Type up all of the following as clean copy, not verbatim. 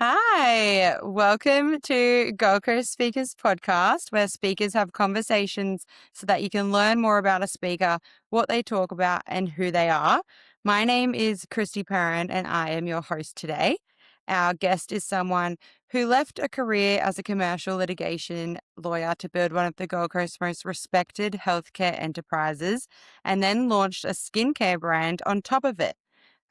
Hi, welcome to Gold Coast Speakers Podcast, where speakers have conversations so that you can learn more about a speaker, what they talk about, and who they are. My name is Christie Perrin, and I am your host today. Our guest is someone who left a career as a commercial litigation lawyer to build one of the Gold Coast's most respected healthcare enterprises, and then launched a skincare brand on top of it.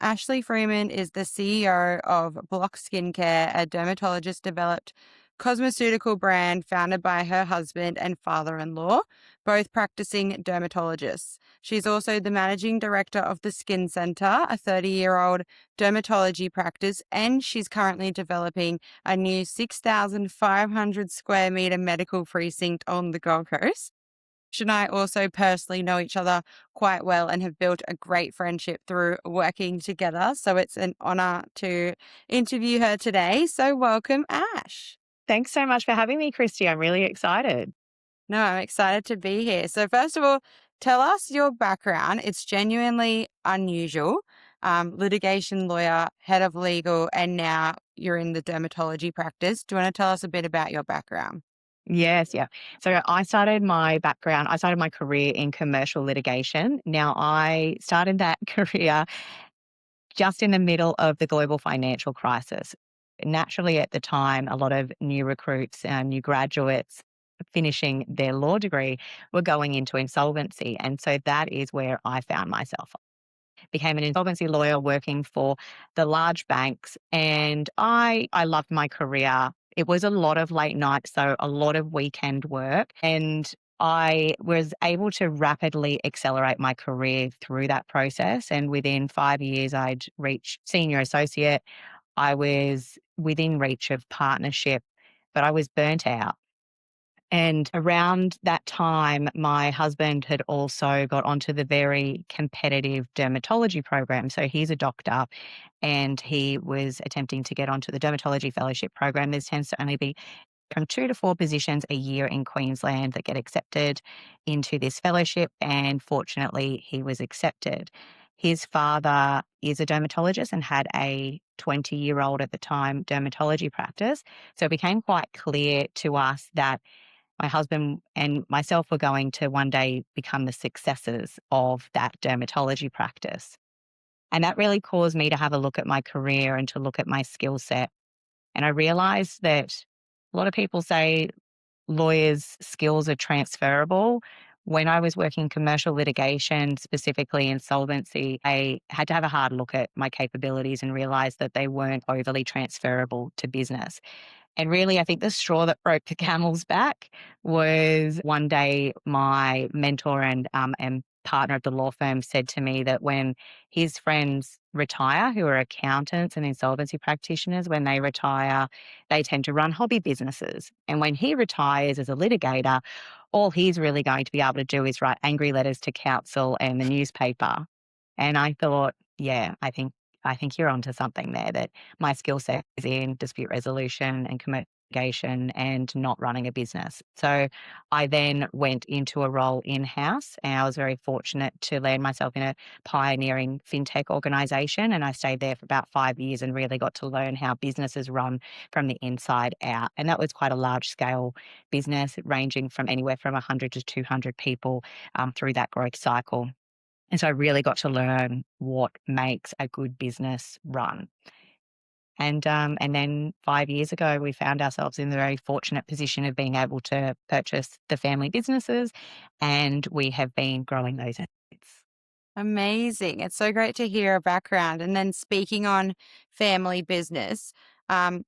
Ashley Freeman is the CEO of Block Skincare, a dermatologist developed cosmeceutical brand founded by her husband and father-in-law, both practicing dermatologists. She's also the managing director of the Skin Center, a 30-year-old dermatology practice, and she's currently developing a new 6,500 square meter medical precinct on the Gold Coast. She and I also personally know each other quite well and have built a great friendship through working together. So it's an honor to interview her today. So welcome, Ash. Thanks so much for having me, Christy. I'm really excited. No, I'm excited to be here. So first of all, tell us your background. It's genuinely unusual. Litigation lawyer, head of legal, and now you're in the dermatology practice. Do you want to tell us a bit about your background? Yes, yeah. So I started my career in commercial litigation. Now, I started that career just in the middle of the global financial crisis. Naturally, at the time, a lot of new recruits and new graduates finishing their law degree were going into insolvency. And so that is where I found myself. Became an insolvency lawyer working for the large banks, and I loved my career. It was a lot of late nights, so a lot of weekend work, and I was able to rapidly accelerate my career through that process. And within 5 years, I'd reached senior associate. I was within reach of partnership, but I was burnt out. And around that time, my husband had also got onto the very competitive dermatology program. So he's a doctor and he was attempting to get onto the dermatology fellowship program. There tends to only be from 2 to 4 positions a year in Queensland that get accepted into this fellowship. And fortunately, he was accepted. His father is a dermatologist and had a 20-year-old at the time dermatology practice. So it became quite clear to us that my husband and myself were going to one day become the successors of that dermatology practice. And that really caused me to have a look at my career and to look at my skill set. And I realized that a lot of people say lawyers' skills are transferable. When I was working commercial litigation, specifically insolvency, I had to have a hard look at my capabilities and realize that they weren't overly transferable to business. And really, I think the straw that broke the camel's back was one day my mentor and partner at the law firm said to me that when his friends retire, who are accountants and insolvency practitioners, when they retire, they tend to run hobby businesses. And when he retires as a litigator, all he's really going to be able to do is write angry letters to counsel and the newspaper. And I thought, yeah, I think you're onto something there, that my skill set is in dispute resolution and communication and not running a business. So I then went into a role in-house, and I was very fortunate to land myself in a pioneering fintech organization. And I stayed there for about 5 years and really got to learn how businesses run from the inside out. And that was quite a large scale business, ranging from anywhere from 100 to 200 people through that growth cycle. And so I really got to learn what makes a good business run. And then 5 years ago, we found ourselves in the very fortunate position of being able to purchase the family businesses, and we have been growing those assets. Amazing. It's so great to hear a background. And then speaking on family business,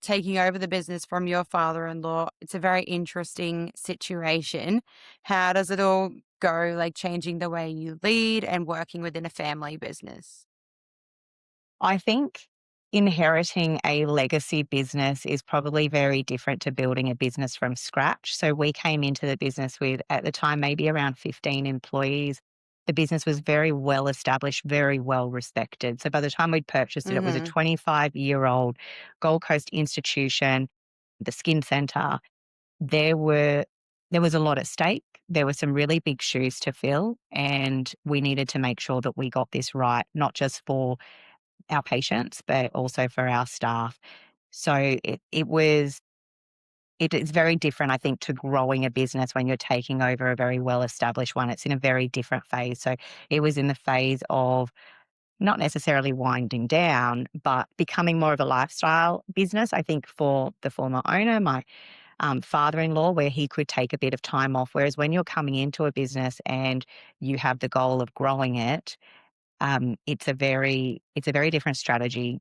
taking over the business from your father-in-law, it's a very interesting situation. How does it all go, like changing the way you lead and working within a family business? I think inheriting a legacy business is probably very different to building a business from scratch. So we came into the business with, at the time, maybe around 15 employees. The business was very well established, very well respected. So by the time we'd purchased it, it was a Mm-hmm. 25-year-old Gold Coast institution, the Skin Center. There were there was a lot at stake. There were some really big shoes to fill, and we needed to make sure that we got this right, not just for our patients, but also for our staff. So it is very different, I think, to growing a business when you're taking over a very well-established one. It's in a very different phase. So it was in the phase of not necessarily winding down, but becoming more of a lifestyle business. I think for the former owner, my father-in-law, where he could take a bit of time off. Whereas when you're coming into a business and you have the goal of growing it, it's a very different strategy.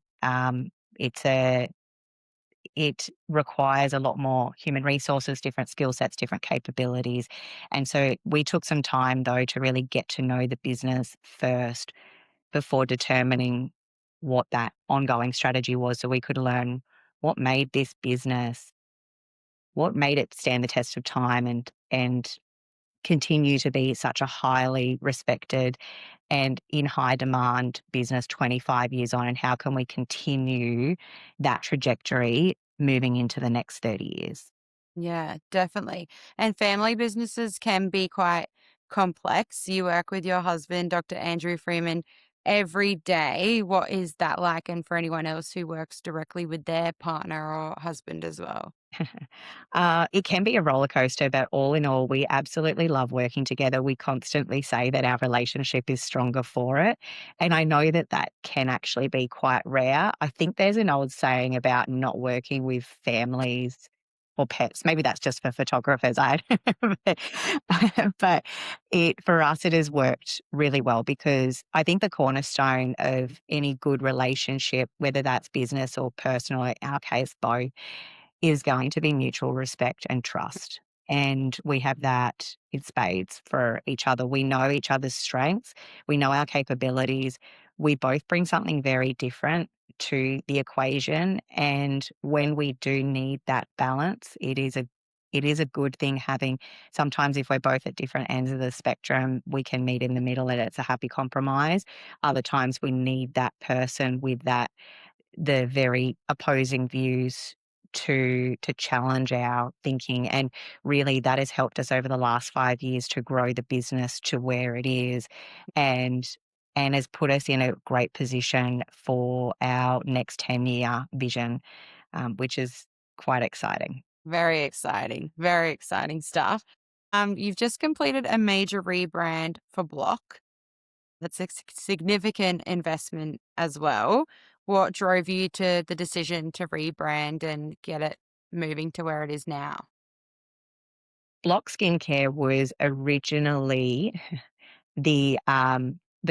It's a it requires a lot more human resources, different skill sets, different capabilities. And so we took some time though to really get to know the business first before determining what that ongoing strategy was, so we could learn what made this business, what made it stand the test of time and continue to be such a highly respected and in high demand business 25 years on, and how can we continue that trajectory moving into the next 30 years. Yeah, definitely. And family businesses can be quite complex. You work with your husband, Dr. Andrew Freeman, every day. What is that like? And for anyone else who works directly with their partner or husband as well? It can be a roller coaster, but all in all, we absolutely love working together. We constantly say that our relationship is stronger for it. And I know that that can actually be quite rare. I think there's an old saying about not working with families or pets. Maybe that's just for photographers. I but, but it for us it has worked really well, because I think the cornerstone of any good relationship, whether that's business or personal, in our case both, is going to be mutual respect and trust. And we have that in spades for each other. We know each other's strengths, we know our capabilities. We both bring something very different to the equation. And when we do need that balance, it is a good thing having, sometimes if we're both at different ends of the spectrum, we can meet in the middle and it's a happy compromise. Other times we need that person with that the very opposing views to challenge our thinking. And really that has helped us over the last 5 years to grow the business to where it is, and has put us in a great position for our next 10-year vision, which is quite exciting. Very exciting stuff. You've just completed a major rebrand for Block. That's a significant investment as well. What drove you to the decision to rebrand and get it moving to where it is now? Block Skincare was originally the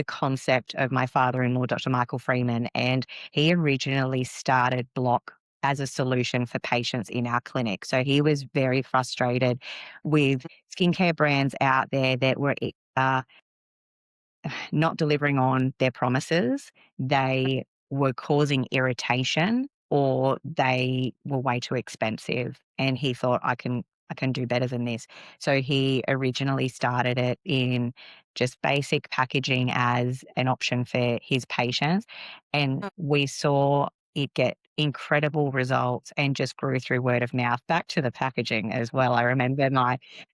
concept of my father-in-law, Dr. Michael Freeman, and he originally started Block as a solution for patients in our clinic. So he was very frustrated with skincare brands out there that were not delivering on their promises. They were causing irritation or they were way too expensive. And he thought, I can do better than this. So he originally started it in just basic packaging as an option for his patients. And Oh, we saw it get incredible results and just grew through word of mouth. Back to the packaging as well. I remember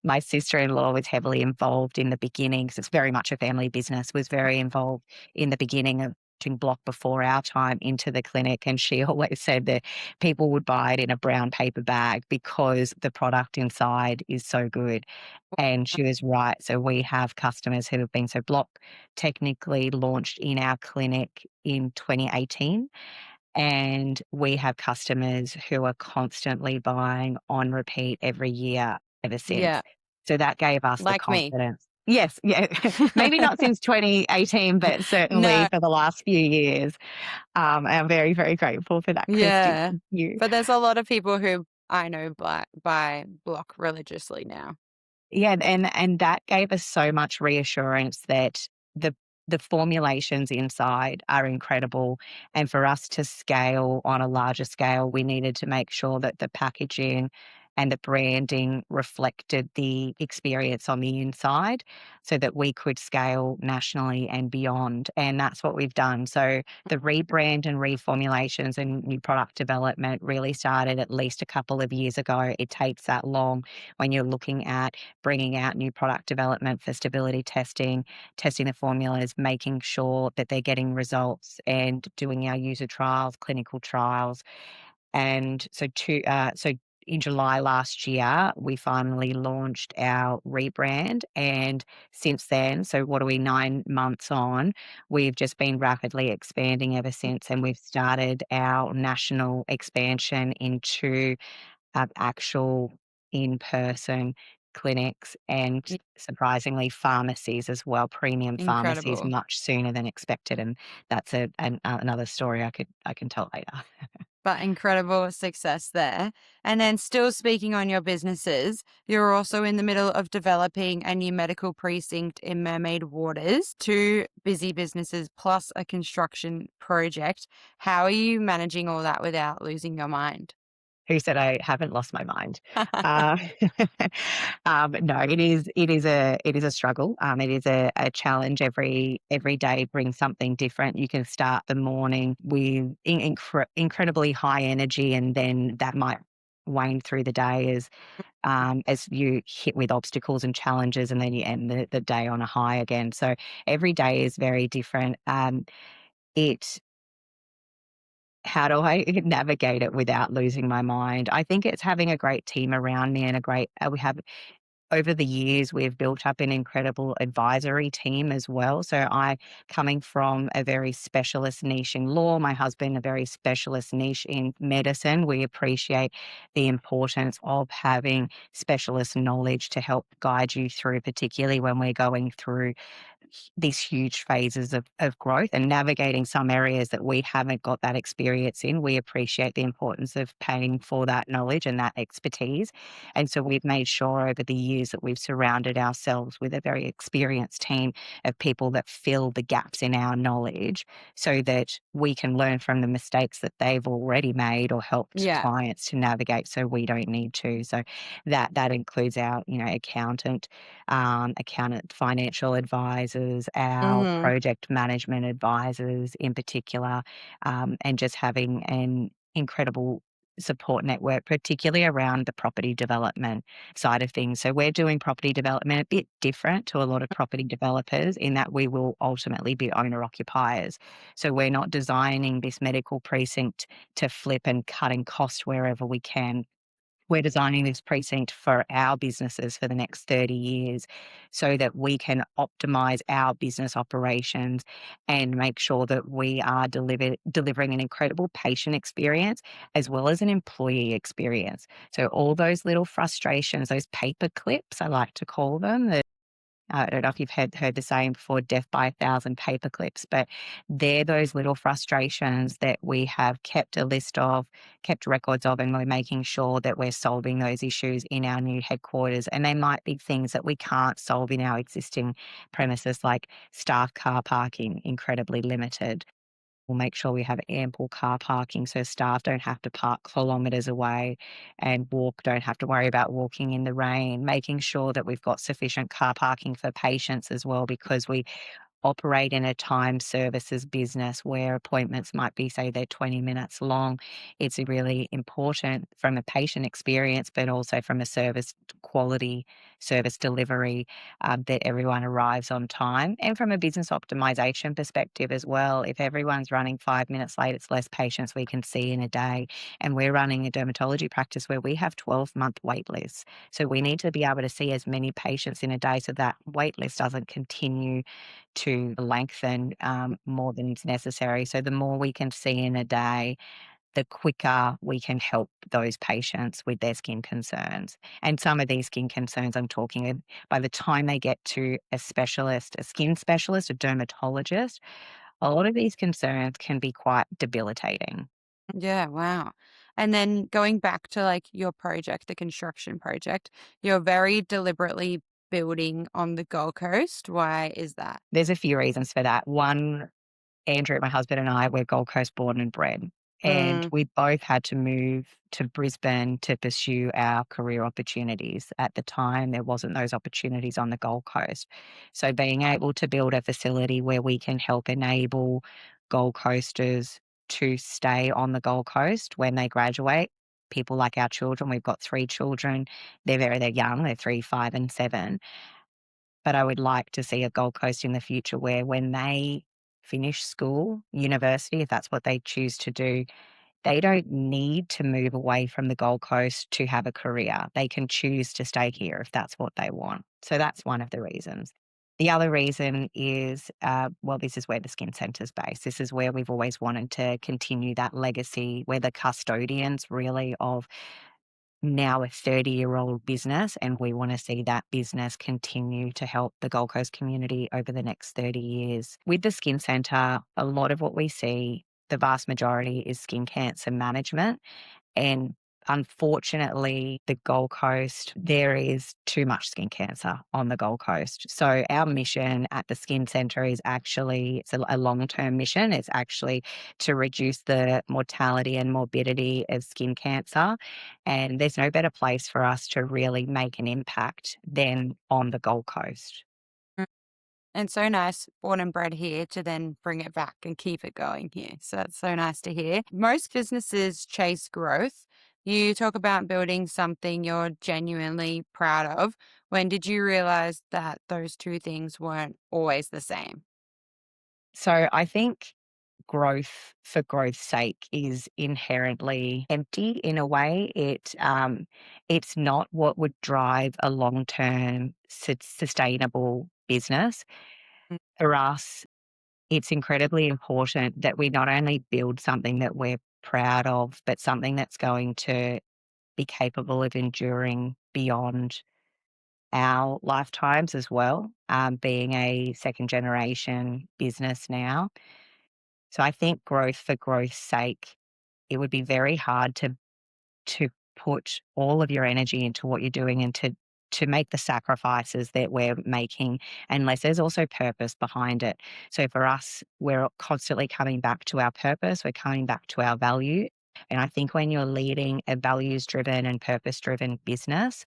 my sister-in-law was heavily involved in the beginning, 'cause it's very much a family business, was very involved in the beginning of putting Block before our time into the clinic, and she always said that people would buy it in a brown paper bag because the product inside is so good, and she was right. So we have customers who have been, so Block technically launched in our clinic in 2018, and we have customers who are constantly buying on repeat every year ever since. yeah, So that gave us the like me. confidence. Yes, yeah. Maybe not since 2018, but certainly No, for the last few years. I'm very, very grateful for that, Christie. yeah. Thank you. But there's a lot of people who I know buy Block religiously now. Yeah, and that gave us so much reassurance that the the formulations inside are incredible, and for us to scale on a larger scale, we needed to make sure that the packaging and the branding reflected the experience on the inside so that we could scale nationally and beyond, and that's what we've done. So the rebrand and reformulations and new product development really started at least a couple of years ago. It takes that long when you're looking at bringing out new product development for stability testing, testing the formulas, making sure that they're getting results, and doing our user trials, clinical trials. And so in July last year, we finally launched our rebrand. And since then, so what are we, 9 months on, we've just been rapidly expanding ever since. And we've started our national expansion into actual in person clinics and Y- surprisingly pharmacies as well, premium pharmacies Incredible. much sooner than expected. And that's another story I can tell later. But incredible success there. And then, still speaking on your businesses, you're also in the middle of developing a new medical precinct in Mermaid Waters, two busy businesses plus a construction project. How are you managing all that without losing your mind? Who said I haven't lost my mind? Uh, no, it is a struggle. It is a challenge. Every day brings something different. You can start the morning with incredibly high energy, and then that might wane through the day as you hit with obstacles and challenges, and then you end the day on a high again. So every day is very different. It How do I navigate it without losing my mind? I think it's having a great team around me and a great we have over the years, we've built up an incredible advisory team as well. So I coming from a very specialist niche in law, my husband a very specialist niche in medicine, we appreciate the importance of having specialist knowledge to help guide you through, particularly when we're going through these huge phases of growth and navigating some areas that we haven't got that experience in. We appreciate the importance of paying for that knowledge and that expertise. And so we've made sure over the years that we've surrounded ourselves with a very experienced team of people that fill the gaps in our knowledge so that we can learn from the mistakes that they've already made or helped Yeah. clients to navigate so we don't need to. So that includes our, accountant, financial advisors, our Hmm. project management advisors in particular, and just having an incredible support network, particularly around the property development side of things. So we're doing property development a bit different to a lot of property developers in that we will ultimately be owner occupiers. So we're not designing this medical precinct to flip and cutting costs wherever we can. We're designing this precinct for our businesses for the next 30 years so that we can optimize our business operations and make sure that we are delivering an incredible patient experience as well as an employee experience. So, all those little frustrations, those paper clips, I like to call them, I don't know if you've heard the saying before, death by a thousand paper clips, but they're those little frustrations that we have kept a list of, kept records of, and we're making sure that we're solving those issues in our new headquarters. And they might be things that we can't solve in our existing premises, like staff car parking, incredibly limited. We'll make sure we have ample car parking so staff don't have to park kilometres away and don't have to worry about walking in the rain, making sure that we've got sufficient car parking for patients as well, because we operate in a time services business where appointments might be, say, they're 20 minutes long. It's really important from a patient experience, but also from a service quality, service delivery, that everyone arrives on time. And from a business optimization perspective as well, if everyone's running 5 minutes late, it's less patients we can see in a day. And we're running a dermatology practice where we have 12-month wait lists. So we need to be able to see as many patients in a day so that wait list doesn't continue to lengthen more than is necessary. So the more we can see in a day, the quicker we can help those patients with their skin concerns. And some of these skin concerns I'm talking by the time they get to a specialist, a skin specialist, a dermatologist, a lot of these concerns can be quite debilitating. Yeah, wow. And then, going back to like your project, the construction project, you're very deliberately building on the Gold Coast. Why is that? There's a few reasons for that. One, Andrew, my husband, and I, we're Gold Coast born and bred. And Mm, we both had to move to Brisbane to pursue our career opportunities. At the time, there wasn't those opportunities on the Gold Coast. So being able to build a facility where we can help enable Gold Coasters to stay on the Gold Coast when they graduate, people like our children, we've got 3 children. They're young, they're 3, 5, and 7, but I would like to see a Gold Coast in the future where when they finish school, university, if that's what they choose to do, they don't need to move away from the Gold Coast to have a career. They can choose to stay here if that's what they want. So that's one of the reasons. The other reason is, well, this is where the skin centre's based. This is where we've always wanted to continue that legacy. We're the custodians, really, of now a 30-year-old business, and we want to see that business continue to help the Gold Coast community over the next 30 years. With the Skin Centre, a lot of what we see, the vast majority is skin cancer management. And unfortunately, the Gold Coast, there is too much skin cancer on the Gold Coast. So our mission at the Skin Centre is actually, it's a long-term mission. It's actually to reduce the mortality and morbidity of skin cancer. And there's no better place for us to really make an impact than on the Gold Coast. And so nice, born and bred here, to then bring it back and keep it going here. So that's so nice to hear. Most businesses chase growth. You talk about building something you're genuinely proud of. When did you realize that those two things weren't always the same? So I think growth for growth's sake is inherently empty in a way. It's not what would drive a long-term sustainable business. Mm. For us, it's incredibly important that we not only build something that we're proud of, but something that's going to be capable of enduring beyond our lifetimes as well, being a second generation business now. So I think growth for growth's sake, it would be very hard to put all of your energy into what you're doing and to make the sacrifices that we're making unless there's also purpose behind it. So for us, we're constantly coming back to our purpose, we're coming back to our value. And I think when you're leading a values driven and purpose driven business,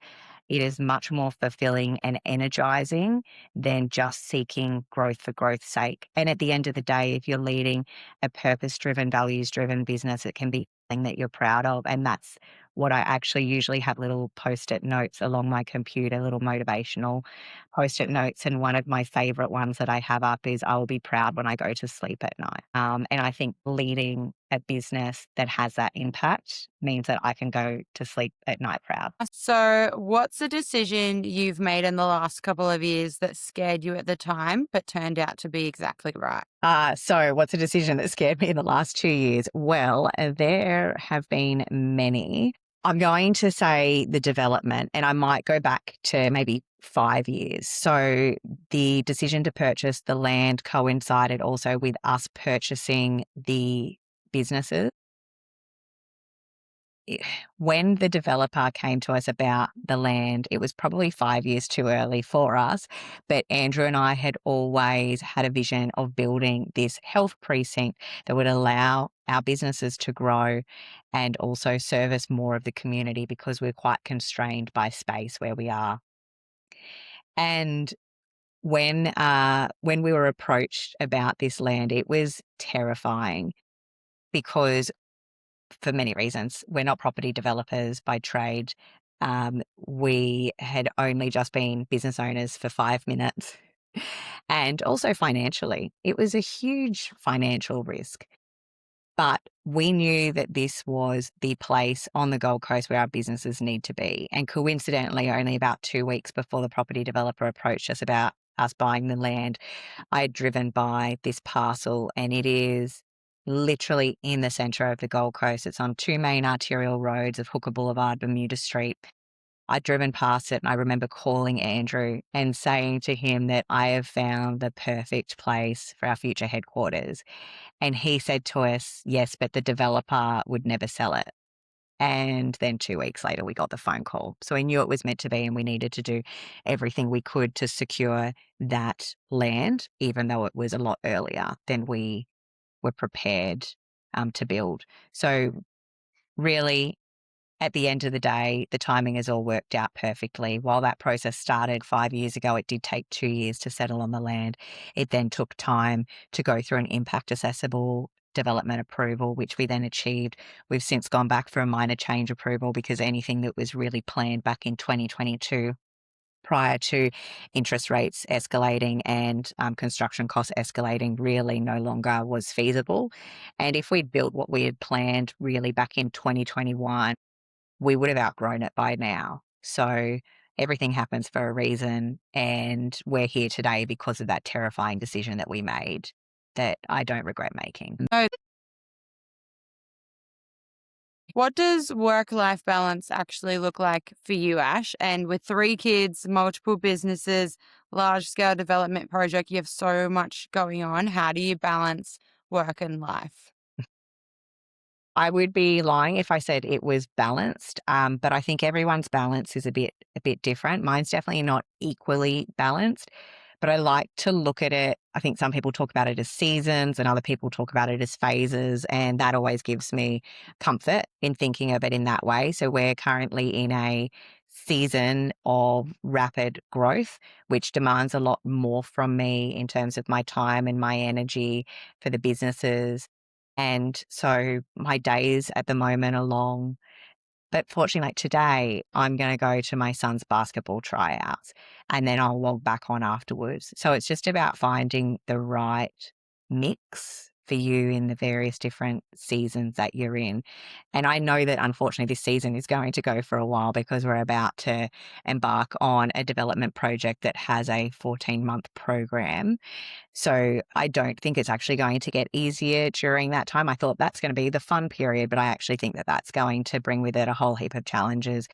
it is much more fulfilling and energizing than just seeking growth for growth's sake. And at the end of the day, if you're leading a purpose driven, values driven business, it can be something that you're proud of. And that's what I actually usually have little post-it notes along my computer, little motivational post-it notes. And one of my favorite ones that I have up is I will be proud when I go to sleep at night. And I think leading a business that has that impact means that I can go to sleep at night proud. So, what's a decision you've made in the last couple of years that scared you at the time, but turned out to be exactly right? So what's a decision that scared me in the last 2 years? Well, there have been many. I'm going to say the development, and I might go back to maybe 5 years. So the decision to purchase the land coincided also with us purchasing the businesses. When the developer came to us about the land, it was probably 5 years too early for us. But Andrew and I had always had a vision of building this health precinct that would allow our businesses to grow and also service more of the community because we're quite constrained by space where we are. And when we were approached about this land, it was terrifying because for many reasons. We're not property developers by trade. We had only just been business owners for 5 minutes. And also financially, it was a huge financial risk. But we knew that this was the place on the Gold Coast where our businesses need to be. And coincidentally, only about 2 weeks before the property developer approached us about us buying the land, I had driven by this parcel and it is literally in the centre of the Gold Coast. It's on two main arterial roads of Hooker Boulevard, Bermuda Street. I'd driven past it and I remember calling Andrew and saying to him that I have found the perfect place for our future headquarters. And he said to us, yes, but the developer would never sell it. And then 2 weeks later, we got the phone call. So we knew it was meant to be, and we needed to do everything we could to secure that land, even though it was a lot earlier than we were prepared to build. So, really, at the end of the day, the timing has all worked out perfectly. While that process started 5 years ago, it did take 2 years to settle on the land. It then took time to go through an impact assessable development approval, which we then achieved. We've since gone back for a minor change approval because anything that was really planned back in 2022 prior to interest rates escalating and construction costs escalating really no longer was feasible. And if we'd built what we had planned really back in 2021, we would have outgrown it by now. So everything happens for a reason. And we're here today because of that terrifying decision that we made that I don't regret making. So what does work-life balance actually look like for you, Ash? And with 3 kids, multiple businesses, large-scale development project, you have so much going on. How do you balance work and life? I would be lying if I said it was balanced, but I think everyone's balance is a bit different. Mine's definitely not equally balanced, but I like to look at it. I think some people talk about it as seasons and other people talk about it as phases, and that always gives me comfort in thinking of it in that way. So we're currently in a season of rapid growth, which demands a lot more from me in terms of my time and my energy for the businesses. And so my days at the moment are long. But fortunately, like today, I'm going to go to my son's basketball tryouts and then I'll log back on afterwards. So it's just about finding the right mix for you in the various different seasons that you're in. And I know that unfortunately, this season is going to go for a while because we're about to embark on a development project that has a 14-month program. So I don't think it's actually going to get easier during that time. I thought that's going to be the fun period, but I actually think that that's going to bring with it a whole heap of challenges,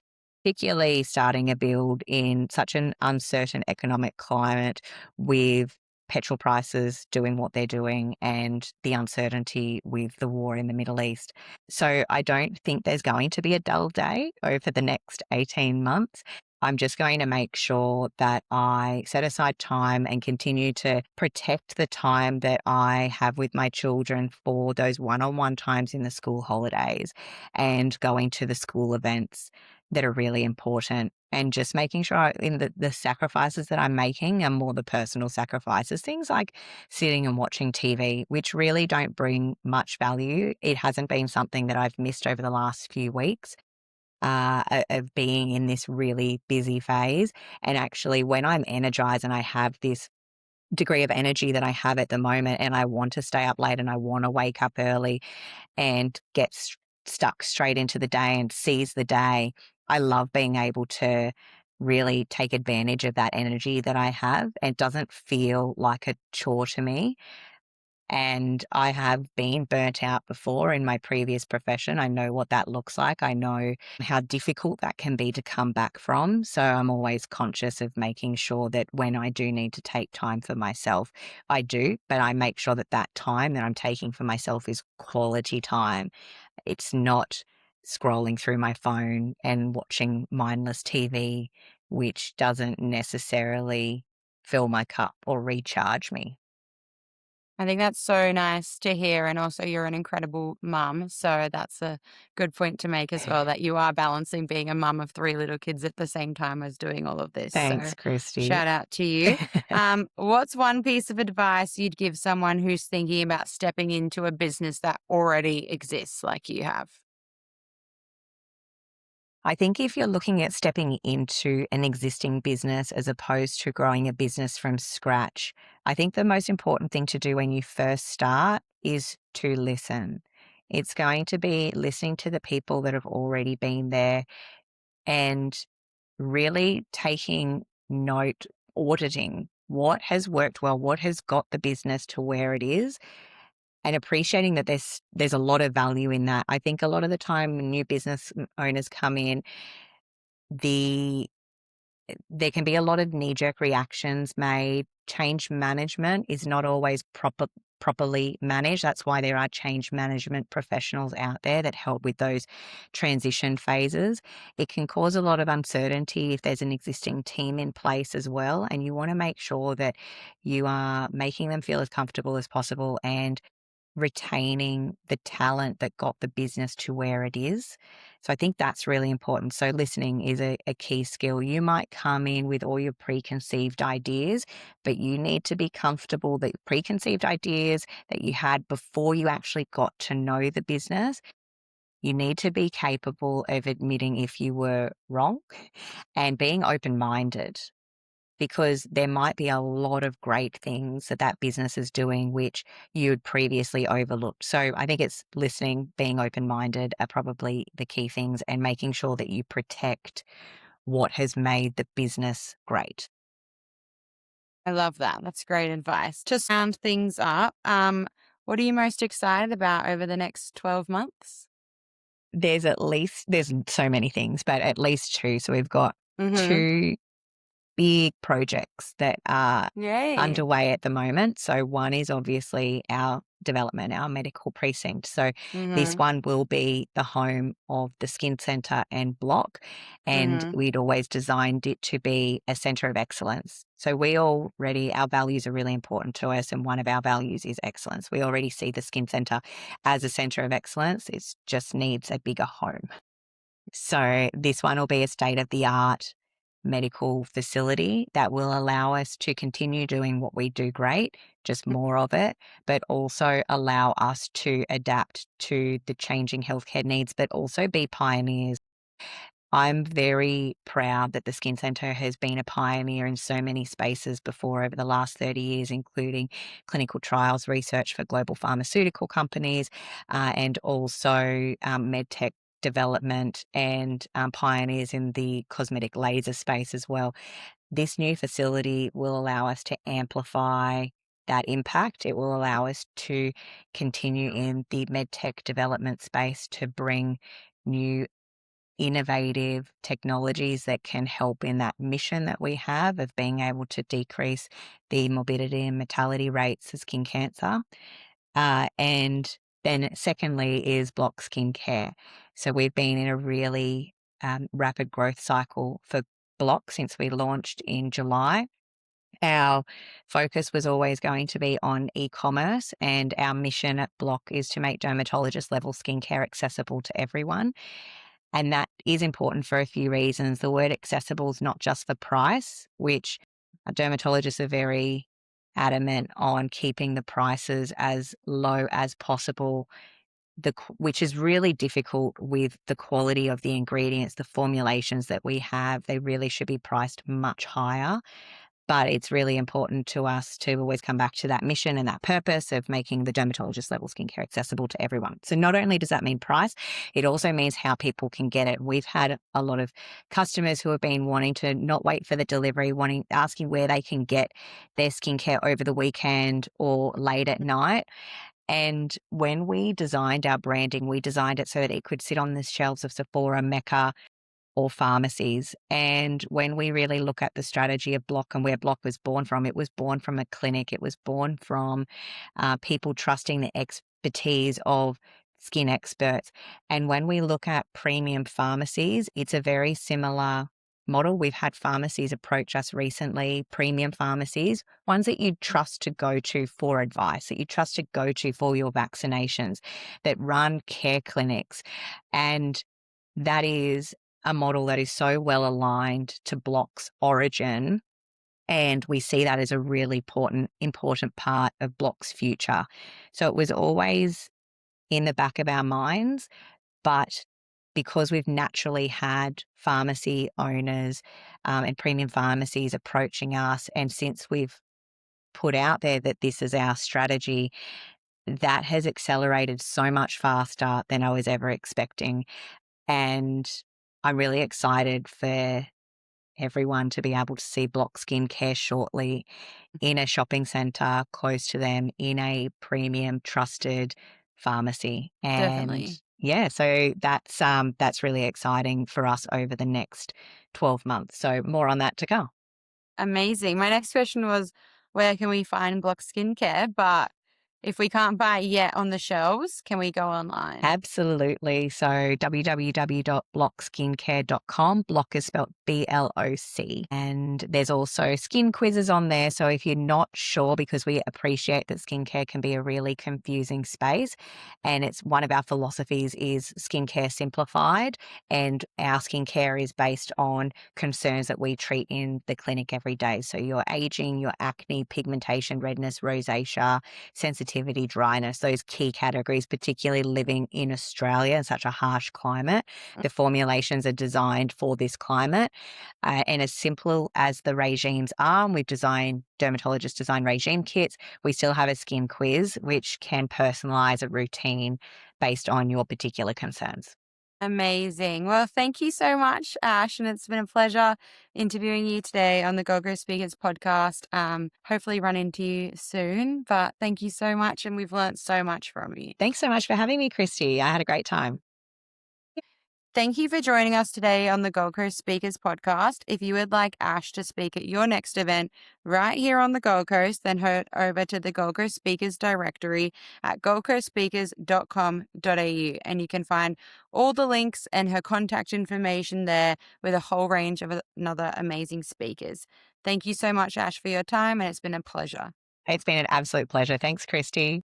particularly starting a build in such an uncertain economic climate with petrol prices doing what they're doing and the uncertainty with the war in the Middle East. So I don't think there's going to be a dull day over the next 18 months. I'm just going to make sure that I set aside time and continue to protect the time that I have with my children for those one-on-one times in the school holidays and going to the school events that are really important, and just making sure in the sacrifices that I'm making are more the personal sacrifices, things like sitting and watching TV, which really don't bring much value. It hasn't been something that I've missed over the last few weeks of being in this really busy phase. And actually, when I'm energized and I have this degree of energy that I have at the moment, and I want to stay up late and I want to wake up early and get stuck straight into the day and seize the day, I love being able to really take advantage of that energy that I have. It doesn't feel like a chore to me. And I have been burnt out before in my previous profession. I know what that looks like. I know how difficult that can be to come back from. So I'm always conscious of making sure that when I do need to take time for myself, I do, but I make sure that that time that I'm taking for myself is quality time. It's not scrolling through my phone and watching mindless TV, which doesn't necessarily fill my cup or recharge me. I think that's so nice to hear. And also, you're an incredible mum. So that's a good point to make as well, that you are balancing being a mum of 3 little kids at the same time as doing all of this. So Thanks, Christie. shout out to you. What's one piece of advice you'd give someone who's thinking about stepping into a business that already exists like you have? I think if you're looking at stepping into an existing business as opposed to growing a business from scratch, I think the most important thing to do when you first start is to listen. It's going to be listening to the people that have already been there and really taking note, auditing what has worked well, what has got the business to where it is, and appreciating that there's a lot of value in that. I think a lot of the time when new business owners come in, the there can be a lot of knee-jerk reactions made. Change management is not always properly managed. That's why there are change management professionals out there that help with those transition phases. It can cause a lot of uncertainty if there's an existing team in place as well, and you want to make sure that you are making them feel as comfortable as possible and retaining the talent that got the business to where it is. So I think that's really important. So listening is a key skill. You might come in with all your preconceived ideas, but you need to be comfortable that preconceived ideas that you had before you actually got to know the business, you need to be capable of admitting if you were wrong and being open minded. because there might be a lot of great things that that business is doing which you'd previously overlooked. So I think it's listening, being open-minded are probably the key things, and making sure that you protect what has made the business great. I love that. That's great advice. To round things up, what are you most excited about over the next 12 months? There's so many things, but at least two. So we've got Mm-hmm. two big projects that are Yay. underway at the moment. So one is obviously our development, our medical precinct. So this Mm-hmm. one will be the home of the skin centre and block. And Mm-hmm. we'd always designed it to be a centre of excellence. So our values are really important to us. And one of our values is excellence. We already see the skin centre as a centre of excellence. It just needs a bigger home. So this one will be a state of the art medical facility that will allow us to continue doing what we do great, just more of it, but also allow us to adapt to the changing healthcare needs, but also be pioneers. I'm very proud that the Skin Centre has been a pioneer in so many spaces before over the last 30 years, including clinical trials research for global pharmaceutical companies, and also medtech development, and pioneers in the cosmetic laser space as well. This new facility will allow us to amplify that impact. It will allow us to continue in the medtech development space to bring new innovative technologies that can help in that mission that we have of being able to decrease the morbidity and mortality rates of skin cancer. And then secondly is Block Skincare. So we've been in a really rapid growth cycle for Block since we launched in July. Our focus was always going to be on e-commerce, and our mission at Block is to make dermatologist level skincare accessible to everyone. And that is important for a few reasons. The word accessible is not just for price, which dermatologists are very adamant on keeping the prices as low as possible, which is really difficult with the quality of the ingredients, the formulations that we have. They really should be priced much higher. But it's really important to us to always come back to that mission and that purpose of making the dermatologist level skincare accessible to everyone. So not only does that mean price, it also means how people can get it. We've had a lot of customers who have been wanting to not wait for the delivery, asking where they can get their skincare over the weekend or late at night. And when we designed our branding, we designed it so that it could sit on the shelves of Sephora, Mecca, or pharmacies. And when we really look at the strategy of Block and where Block was born from, it was born from a clinic. It was born from people trusting the expertise of skin experts. And when we look at premium pharmacies, it's a very similar model. We've had pharmacies approach us recently, premium pharmacies, ones that you trust to go to for advice, that you trust to go to for your vaccinations, that run care clinics. And that is a model that is so well aligned to Block's origin. And we see that as a really important part of Block's future. So it was always in the back of our minds, but because we've naturally had pharmacy owners and premium pharmacies approaching us, and since we've put out there that this is our strategy, that has accelerated so much faster than I was ever expecting. And I'm really excited for everyone to be able to see Block Skincare shortly in a shopping centre close to them, in a premium trusted pharmacy. And Definitely. yeah, so that's really exciting for us over the next 12 months. So more on that to come. Amazing. My next question was, where can we find Block Skincare? But if we can't buy it yet on the shelves, can we go online? Absolutely. So www.blockskincare.com. Block is spelled BLOC. And there's also skin quizzes on there. So if you're not sure, because we appreciate that skincare can be a really confusing space, and it's one of our philosophies is skincare simplified. And our skincare is based on concerns that we treat in the clinic every day. So your aging, your acne, pigmentation, redness, rosacea, sensitivity sensitivity, dryness, those key categories, particularly living in Australia in such a harsh climate. The formulations are designed for this climate. And as simple as the regimes are, we've designed dermatologist design regime kits. We still have a skin quiz, which can personalize a routine based on your particular concerns. Amazing. Well, thank you so much, Ash, and it's been a pleasure interviewing you today on the Go Speakers podcast. Hopefully run into you soon, but thank you so much, and we've learnt so much from you. Thanks so much for having me, Christie. I had a great time. Thank you for joining us today on the Gold Coast Speakers podcast. If you would like Ash to speak at your next event right here on the Gold Coast, then head over to the Gold Coast Speakers directory at goldcoastspeakers.com.au, and you can find all the links and her contact information there with a whole range of another amazing speakers. Thank you so much, Ash, for your time, and it's been a pleasure. It's been an absolute pleasure. Thanks, Christie.